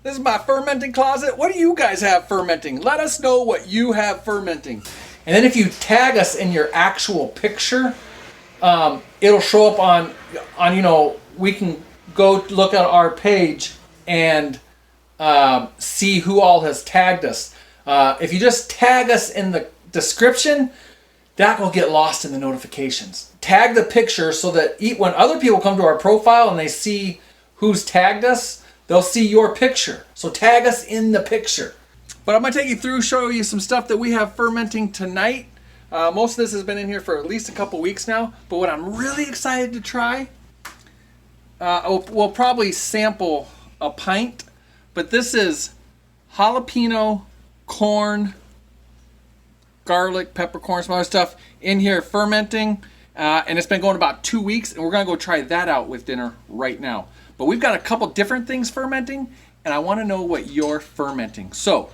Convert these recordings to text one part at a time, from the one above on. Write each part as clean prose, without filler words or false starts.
This is my fermenting closet. What do you guys have fermenting? Let us know what you have fermenting. And then if you tag us in your actual picture, it'll show up on, you know, we can go look at our page and see who all has tagged us. If you just tag us in the description, that will get lost in the notifications. Tag the picture so that when other people come to our profile and they see who's tagged us, they'll see your picture. So tag us in the picture. But I'm going to take you through, show you some stuff that we have fermenting tonight. Most of this has been in here for at least a couple weeks now. But what I'm really excited to try, we'll probably sample a pint. But this is jalapeno, corn, garlic, peppercorn, some other stuff in here fermenting. And it's been going about 2 weeks. And we're going to go try that out with dinner right now. But we've got a couple different things fermenting, and I want to know what you're fermenting. So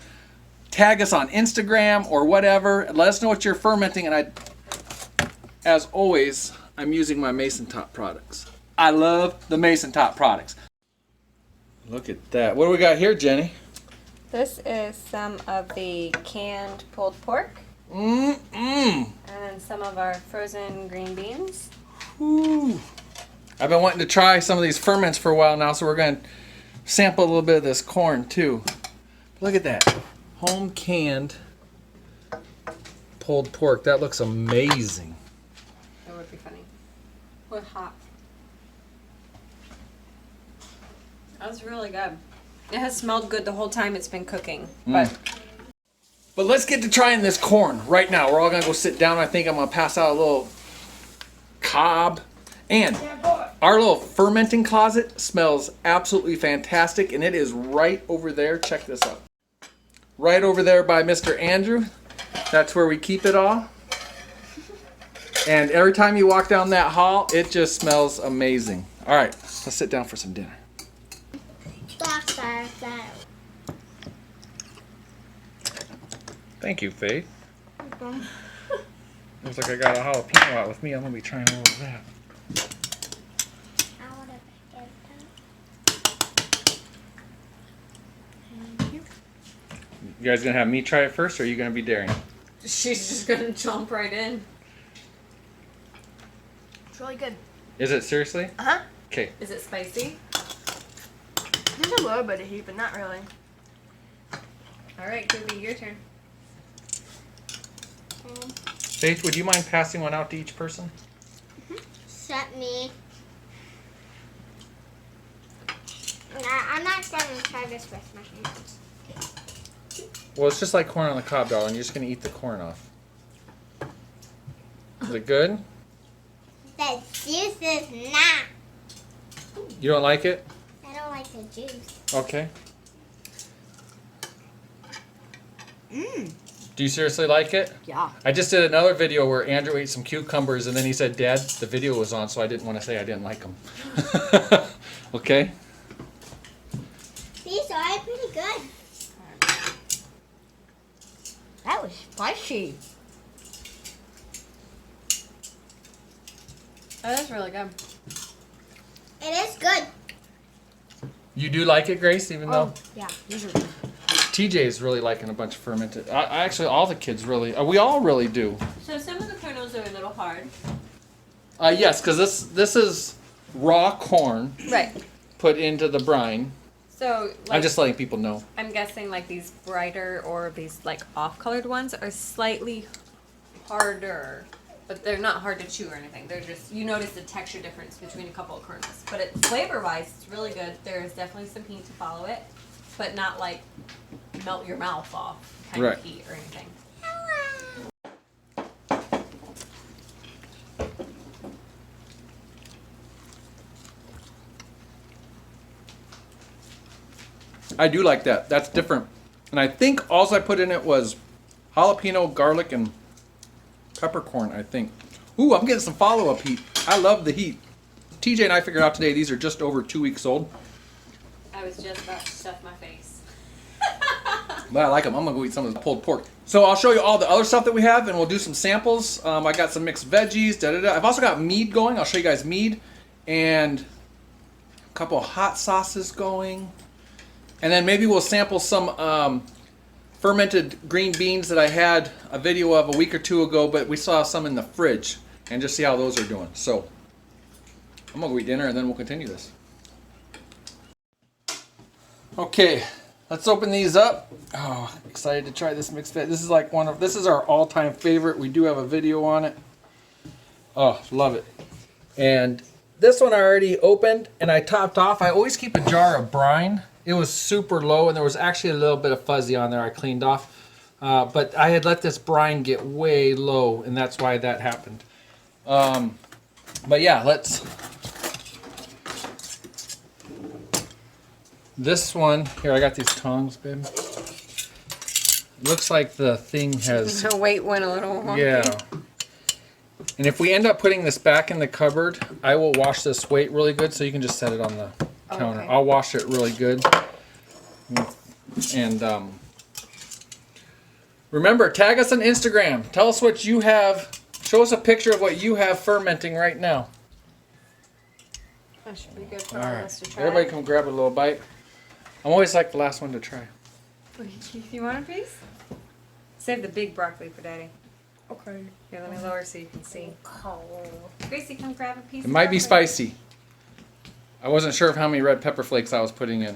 tag us on Instagram or whatever, and let us know what you're fermenting. And as always, I'm using my Mason Top products. I love the Mason Top products. Look at that. What do we got here, Jenny? This is some of the canned pulled pork. And then some of our frozen green beans. Ooh. I've been wanting to try some of these ferments for a while now, so we're going to sample a little bit of this corn too. Look at that. Home canned pulled pork. That looks amazing. That would be funny. With hot. That was really good. It has smelled good the whole time it's been cooking. But let's get to trying this corn right now. We're all going to go sit down. I think I'm going to pass out a little cob. And our little fermenting closet smells absolutely fantastic, and it is right over there. Check this out. Right over there by Mr. Andrew. That's where we keep it all. And every time you walk down that hall, it just smells amazing. All right, let's sit down for some dinner. Thank you, Faith. Looks like I got a jalapeno out with me. I'm going to be trying all of that. You guys gonna have me try it first, or are you gonna be daring? she's just gonna jump right in. It's really good. Is it seriously? Uh-huh. Okay. Is it spicy? There's a little bit of heat, but not really. Alright, Kobe, your turn. Faith, would you mind passing one out to each person? Except me. I'm not going to try this with my hands. Well, it's just like corn on the cob, darling. You're just gonna eat the corn off. Is it good? The juice is not. You don't like it? I don't like the juice. Okay. Mmm. Do you seriously like it? Yeah. I just did another video where Andrew ate some cucumbers, and then he said, Dad, the video was on, so I didn't want to say I didn't like them. Okay? These are pretty good. That was spicy. Oh, that's really good. It is good. You do like it, Grace, even though Yeah, these are good. TJ is really liking a bunch of fermented. Actually, all the kids really, we all really do. So some of the kernels are a little hard. Yes, because this is raw corn Right. put into the brine. So like, I'm just letting people know. I'm guessing like these brighter or these like off-colored ones are slightly harder, but they're not hard to chew or anything. They're just, you notice the texture difference between a couple of kernels. But it, flavor-wise, it's really good. There is definitely some heat to follow it, but not like melt your mouth off kind Right. of heat or anything. I do like that. That's different. And I think all I put in it was jalapeno, garlic, and peppercorn, I think. Ooh, I'm getting some follow-up heat. I love the heat. TJ and I figured out today these are just over 2 weeks old. I was just about to stuff my face. But I like them. I'm going to go eat some of the pulled pork. So I'll show you all the other stuff that we have, and we'll do some samples. I got some mixed veggies, da-da-da. I've also got mead going. I'll show you guys mead. And a couple of hot sauces going. And then maybe we'll sample some fermented green beans that I had a video of a week or two ago, but we saw some in the fridge, and just see how those are doing. So I'm gonna go eat dinner and then we'll continue this. Okay, let's open these up. Oh, excited to try this mixed veg. This is like this is our all-time favorite. We do have a video on it. Oh, love it. And this one I already opened and I topped off. I always keep a jar of brine. It was super low and there was actually a little bit of fuzzy on there I cleaned off. But I had let this brine get way low and that's why that happened. But yeah, this one, here I got these tongs, babe. Looks like the thing has... The weight went a little wonky. Yeah. And if we end up putting this back in the cupboard, I will wash this weight really good so you can just set it on the counter. Okay. I'll wash it really good. And remember, tag us on Instagram. Tell us what you have. Show us a picture of what you have fermenting right now. That should be good for All all of right. us to try. Everybody come grab a little bite. I'm always like the last one to try. You want a piece? Save the big broccoli for Daddy. Okay. Here, let me lower so you can see. Gracie, come grab a piece. It of might be broccoli. spicy. I wasn't sure of how many red pepper flakes I was putting in.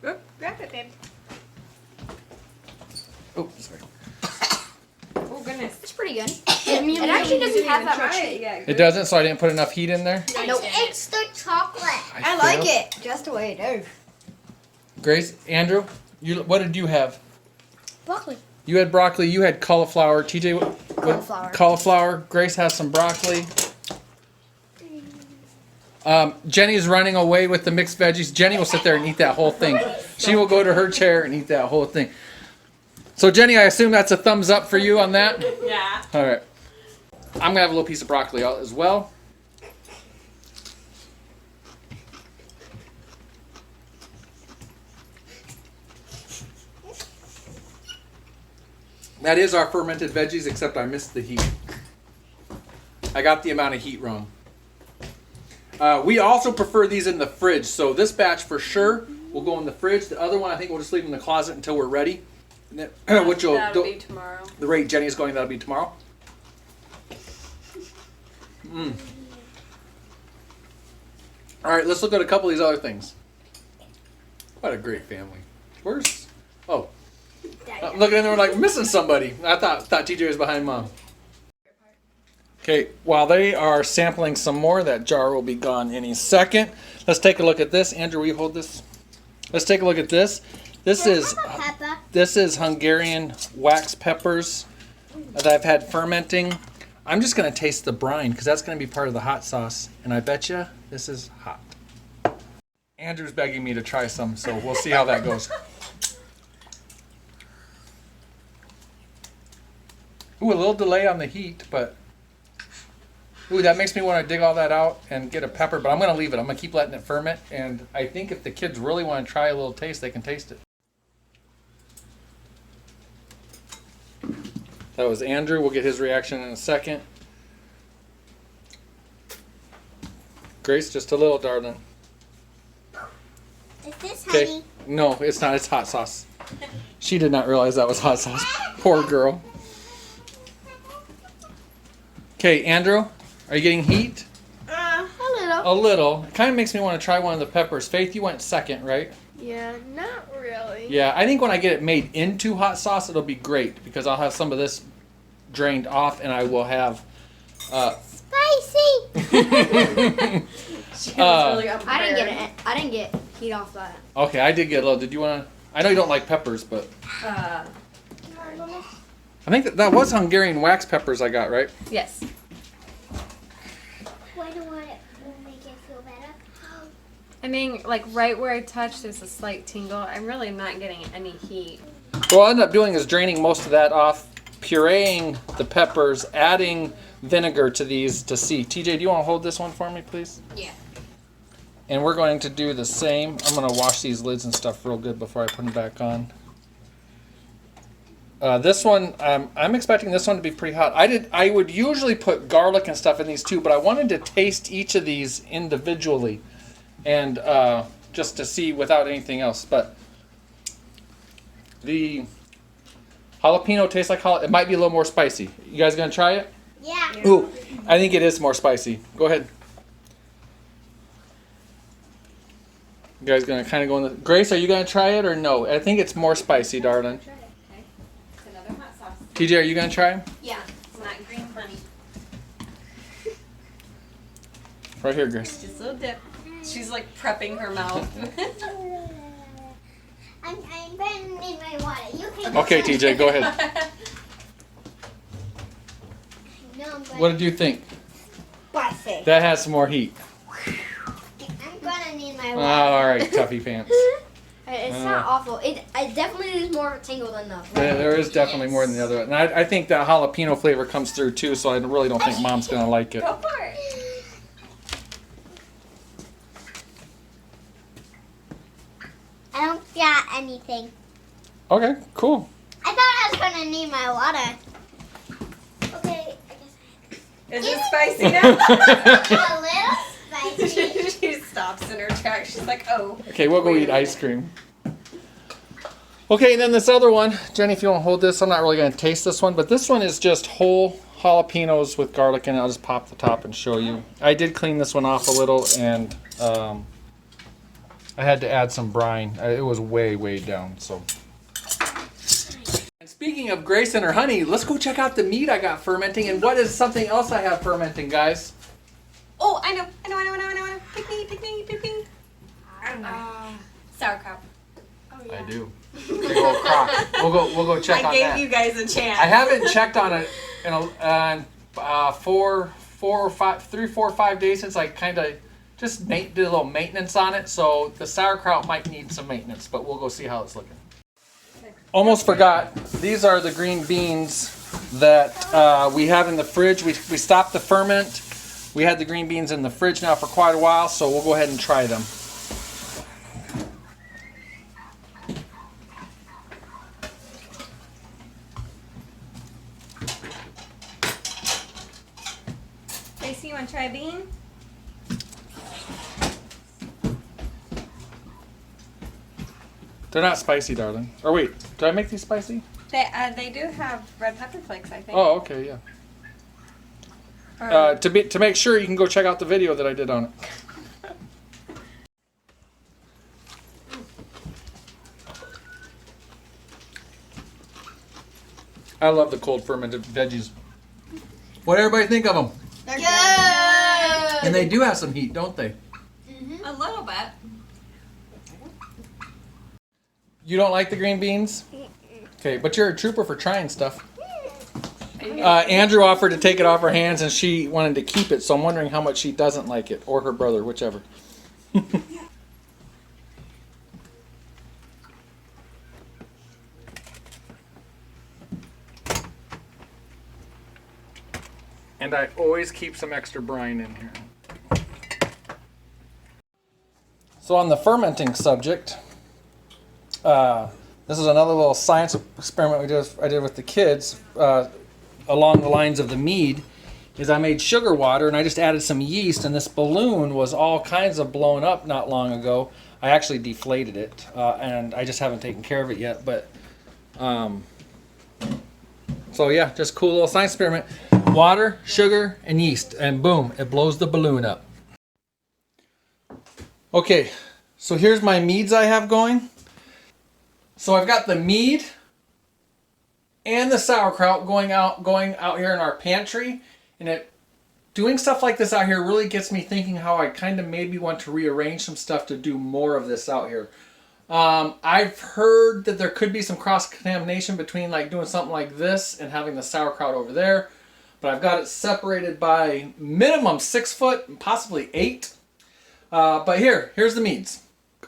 Oop, grab it, babe. Oh, sorry. Oh, goodness. It's pretty good. It actually doesn't have that much Try heat. it yet. It doesn't, so I didn't put enough heat in there. No, it's the chocolate. I like it just the way it is. Grace, Andrew, what did you have? Broccoli. You had broccoli. You had cauliflower. TJ, what? Cauliflower. Cauliflower. Grace has some broccoli. Jenny's running away with the mixed veggies. Jenny will sit there and eat that whole thing. She will go to her chair and eat that whole thing. So Jenny, I assume that's a thumbs up for you on that? Yeah. All right. I'm gonna have a little piece of broccoli as well. That is our fermented veggies, except I missed the heat. I got the amount of heat wrong. We also prefer these in the fridge, so this batch for sure will go in the fridge. The other one I think we'll just leave in the closet until we're ready. And then, which will That'll be tomorrow. the rate Jenny is going, that'll be tomorrow. All right, let's look at a couple of these other things. What a great family. Where's? Oh, looking in there like missing somebody. I thought TJ was behind Mom. Okay, while they are sampling some more, that jar will be gone any second. Let's take a look at this. Andrew, will you hold this? Let's take a look at this. This is Hungarian wax peppers that I've had fermenting. I'm just going to taste the brine because that's going to be part of the hot sauce. And I bet you this is hot. Andrew's begging me to try some, so we'll see how that goes. Ooh, a little delay on the heat, but... Ooh, that makes me want to dig all that out and get a pepper, but I'm going to leave it. I'm going to keep letting it ferment, and I think if the kids really want to try a little taste, they can taste it. That was Andrew. We'll get his reaction in a second. Grace, just a little, darling. Is this Okay. honey? No, it's not. It's hot sauce. She did not realize that was hot sauce. Poor girl. Okay, Andrew, are you getting heat? A little. A little. It kind of makes me want to try one of the peppers. Faith, you went second, right? Yeah, not really. Yeah, I think when I get it made into hot sauce, it'll be great because I'll have some of this drained off and I will have... Spicy. I didn't get heat off that. Okay, I did get a little. Did you want to... I know you don't like peppers, but... I think that was Hungarian wax peppers I got, right? Yes. Why do I make it feel better? I mean, like right where I touch, there's a slight tingle. I'm really not getting any heat. So what I'll end up doing is draining most of that off, pureeing the peppers, adding vinegar to these to see. TJ, do you want to hold this one for me, please? Yeah. And we're going to do the same. I'm going to wash these lids and stuff real good before I put them back on. This one, I'm expecting this one to be pretty hot. I would usually put garlic and stuff in these too, but I wanted to taste each of these individually and just to see without anything else. But the jalapeno tastes like it might be a little more spicy. You guys gonna try it? Yeah. Ooh, I think it is more spicy. Go ahead. You guys gonna kind of go in the... Grace, are you gonna try it or no? I think it's more spicy, darling. Okay. It's another hot sauce. TJ, are you gonna try it? Yeah, it's not green bunny. Right here, Grace. Just a little dip. She's like prepping her mouth. I'm going to need my water. You can. Okay, TJ, go ahead. No, I'm going. What did you think? Spicy. That has some more heat. I'm going to need my Oh, water. all right, Tuffy Pants. It's not awful. It definitely is more tangled than the. There is definitely more than the other one. And I think that jalapeno flavor comes through too, so I really don't think Mom's gonna like it. Go for it. I don't got anything. Okay, cool. I thought I was going to need my water. Okay, I guess Is it spicy now? a little spicy. She stops in her tracks. She's like, oh. Okay, we'll go eat ice cream. Okay, and then this other one, Jenny, if you want to hold this, I'm not really going to taste this one, but this one is just whole jalapenos with garlic in it. I'll just pop the top and show you. I did clean this one off a little, and I had to add some brine. It was way, way down, so. And speaking of Grace and her honey, let's go check out the meat I got fermenting, and what is something else I have fermenting, guys? Oh, I know. Pick me. Sauerkraut. I do. Big old crock. We'll go check on I gave that. you guys a chance. I haven't checked on it in 3, 4, 5 days since I kind of just did a little maintenance on it. So the sauerkraut might need some maintenance, but we'll go see how it's looking. Almost forgot. These are the green beans that we have in the fridge. We stopped the ferment. We had the green beans in the fridge now for quite a while, so we'll go ahead and try them. Lacey, you want to try a bean? They're not spicy, darling. Or wait, did I make these spicy? They do have red pepper flakes, I think. Oh, okay, yeah. To make sure, you can go check out the video that I did on it. I love the cold fermented veggies. What everybody think of them? They're Good. And they do have some heat, don't they? A little bit. You don't like the green beans? Okay, but you're a trooper for trying stuff. Andrew offered to take it off her hands, and she wanted to keep it, so I'm wondering how much she doesn't like it, or her brother, whichever. And I always keep some extra brine in here. So on the fermenting subject, this is another little science experiment I did with the kids along the lines of the mead. Is I made sugar water and I just added some yeast, and this balloon was all kinds of blown up not long ago. I actually deflated it, and I just haven't taken care of it yet. But so yeah, just cool little science experiment. Water, sugar, and yeast, and boom, it blows the balloon up. Okay, so here's my meads I have going. So I've got the mead and the sauerkraut going out here in our pantry, and doing stuff like this out here really gets me thinking how I kind of maybe want to rearrange some stuff to do more of this out here. I've heard that there could be some cross-contamination between like doing something like this and having the sauerkraut over there, but I've got it separated by minimum 6 foot and possibly 8. But here's the meads.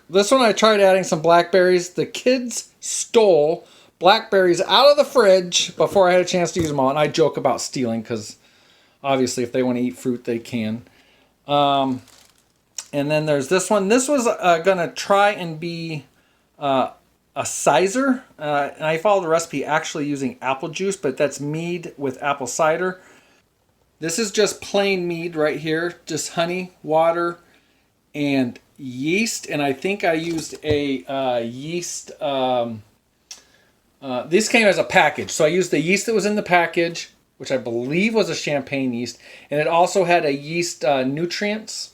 This one I tried adding some blackberries. The kids stole blackberries out of the fridge before I had a chance to use them all. And I joke about stealing because obviously if they want to eat fruit, they can. And then there's this one. This was going to try and be a sizer. And I followed the recipe actually using apple juice, but that's mead with apple cider. This is just plain mead right here. Just honey, water, and yeast, and I think I used a yeast. This came as a package, so I used the yeast that was in the package, which I believe was a champagne yeast, and it also had a yeast nutrients.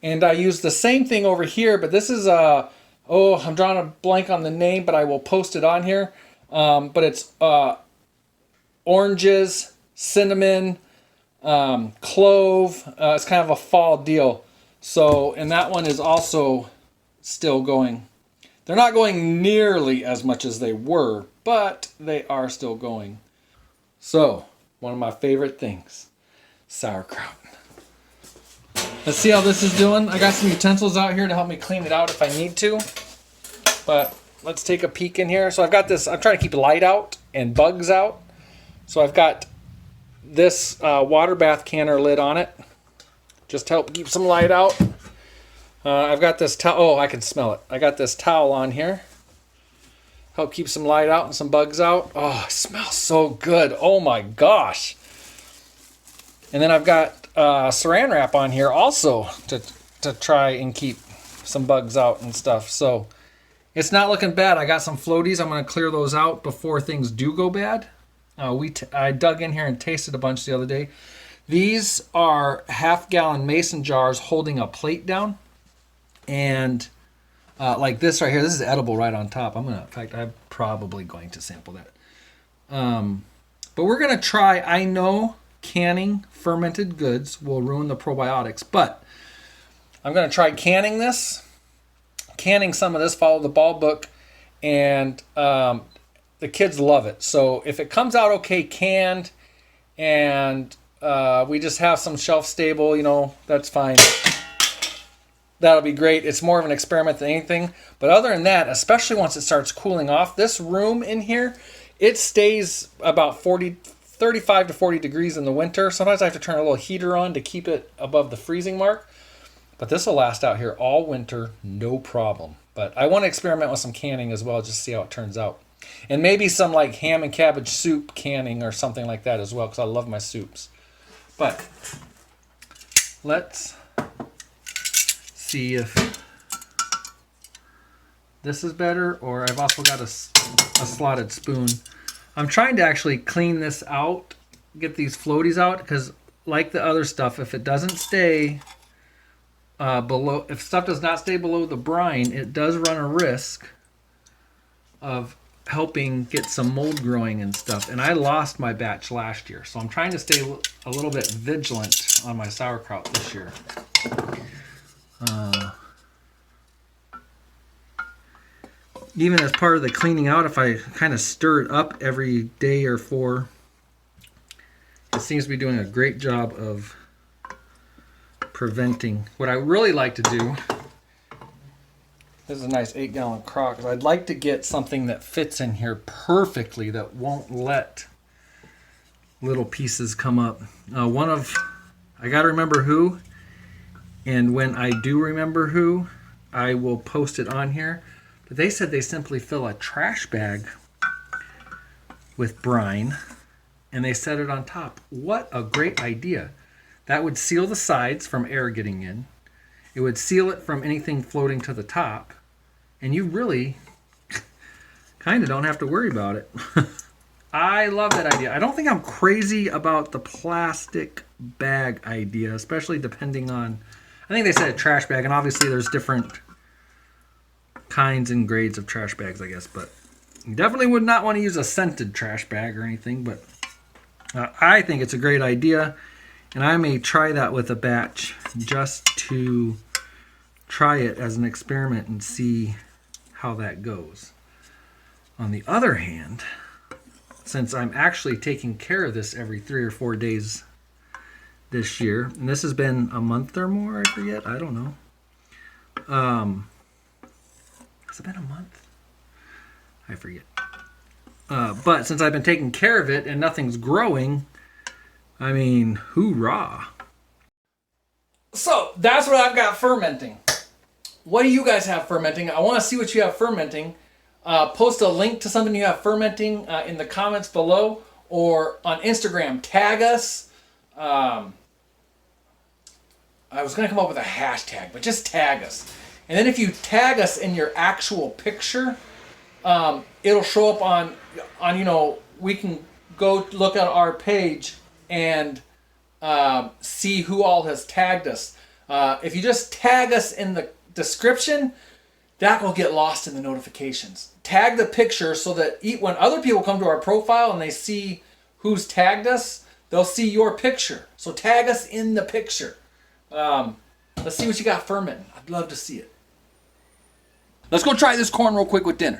And I used the same thing over here, but this is I'm drawing a blank on the name, but I will post it on here. But it's oranges, cinnamon, clove. It's kind of a fall deal. So, and that one is also still going. They're not going nearly as much as they were, but they are still going. So, one of my favorite things, sauerkraut. Let's see how this is doing. I got some utensils out here to help me clean it out if I need to. But let's take a peek in here. So I've got this, I'm trying to keep light out and bugs out. So I've got this water bath canner lid on it. Just to help keep some light out. I've got this towel. Oh, I can smell it. I got this towel on here. Help keep some light out and some bugs out. Oh, it smells so good. Oh my gosh. And then I've got saran wrap on here also to try and keep some bugs out and stuff. So it's not looking bad. I got some floaties. I'm going to clear those out before things do go bad. I dug in here and tasted a bunch the other day. These are half-gallon mason jars holding a plate down. And like this right here, this is edible right on top. In fact, I'm probably going to sample that. But we're going to try, I know canning fermented goods will ruin the probiotics, but I'm going to try canning some of this, follow the ball book, and the kids love it. So if it comes out okay canned and we just have some shelf stable, that's fine. That'll be great. It's more of an experiment than anything. But other than that, especially once it starts cooling off, this room in here, it stays about 35 to 40 degrees in the winter. Sometimes I have to turn a little heater on to keep it above the freezing mark. But this will last out here all winter, no problem. But I want to experiment with some canning as well, just to see how it turns out. And maybe some like ham and cabbage soup canning or something like that as well, because I love my soups. But let's see if this is better, or I've also got a slotted spoon. I'm trying to actually clean this out, get these floaties out, because like the other stuff, if it doesn't stay below, if stuff does not stay below the brine, it does run a risk of helping get some mold growing and stuff. And I lost my batch last year, so I'm trying to stay a little bit vigilant on my sauerkraut this year. Even as part of the cleaning out, if I kind of stir it up every day or 4, it seems to be doing a great job of preventing. What I really like to do, this is a nice 8-gallon crock, is I'd like to get something that fits in here perfectly that won't let little pieces come up. I gotta remember who, and when I do remember who, I will post it on here. But they said they simply fill a trash bag with brine and they set it on top. What a great idea. That would seal the sides from air getting in. It would seal it from anything floating to the top. And you really kind of don't have to worry about it. I love that idea. I don't think I'm crazy about the plastic bag idea, especially depending on, I think they said a trash bag, and obviously there's different kinds and grades of trash bags, I guess, but you definitely would not want to use a scented trash bag or anything, but I think it's a great idea, and I may try that with a batch just to try it as an experiment and see how that goes. On the other hand, since I'm actually taking care of this every 3 or 4 days this year, and this has been a month or more, I forget, I don't know. Has it been a month? I forget. But since I've been taking care of it and nothing's growing, I mean, hoorah. So that's what I've got fermenting. What do you guys have fermenting? I want to see what you have fermenting. Post a link to something you have fermenting in the comments below or on Instagram. Tag us. I was gonna come up with a hashtag, but just tag us. And then if you tag us in your actual picture, it'll show up on we can go look at our page and see who all has tagged us. If you just tag us in the description, that will get lost in the notifications. Tag the picture so that when other people come to our profile and they see who's tagged us, they'll see your picture. So tag us in the picture. Let's see what you got fermenting. I'd love to see it. Let's go try this corn real quick with dinner.